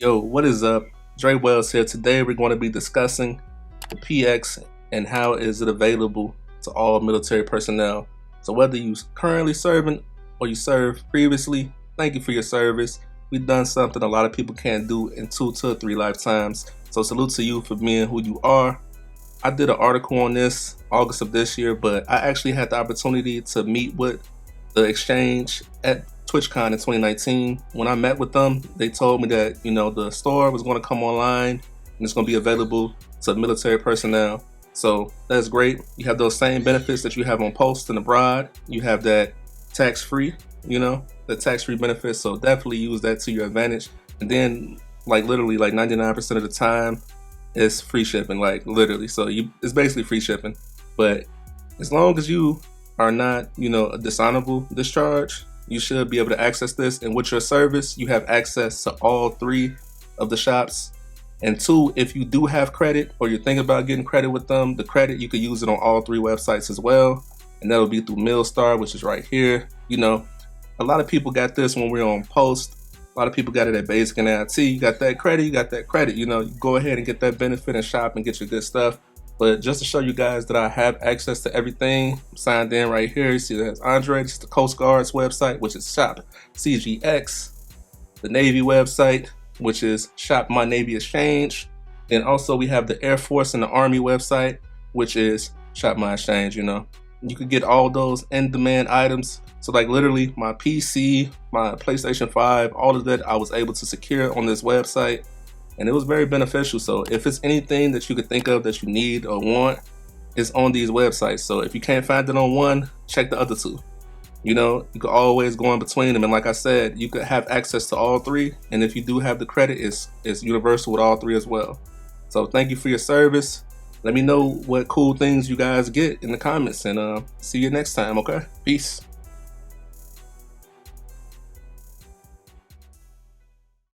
Yo, what is up? Dre Wells here. Today we're going to be discussing the PX and how is it available to all military personnel. So whether you currently serving or you served previously, thank you for your service. We've done something a lot of people can't do in 2 to 3 lifetimes. So salute to you for being who you are. I did an article on this August of this year, but I actually had the opportunity to meet with the exchange at TwitchCon in 2019. When I met with them, they told me that the store was going to come online and it's going to be available to military personnel. So that's great. You have those same benefits that you have on post and abroad. You have that tax-free, the tax-free benefits. So definitely use that to your advantage. And then literally 99% of the time, it's free shipping, literally. So it's basically free shipping. But as long as you are not, a dishonorable discharge, you should be able to access this. And with your service, you have access to all 3 of the shops. And 2, if you do have credit or you're thinking about getting credit with them, the credit, you could use it on all 3 websites as well. And that'll be through Millstar, which is right here. A lot of people got this when we're on post. A lot of people got it at Basic and IT. You got that credit, you go ahead and get that benefit and shop and get your good stuff. But just to show you guys that I have access to everything, I'm signed in right here. You see that has Andre. This is the Coast Guard's website, which is Shop CGX. The Navy website, which is Shop My Navy Exchange. And also we have the Air Force and the Army website, which is Shop My Exchange. You could get all those in-demand items. So literally my PC, my PlayStation 5, all of that I was able to secure on this website. And it was very beneficial. So if it's anything that you could think of that you need or want, it's on these websites. So if you can't find it on one, check the other 2. You could always go in between them. And like I said, you could have access to all 3. And if you do have the credit, it's universal with all 3 as well. So thank you for your service. Let me know what cool things you guys get in the comments, and see you next time, okay? Peace.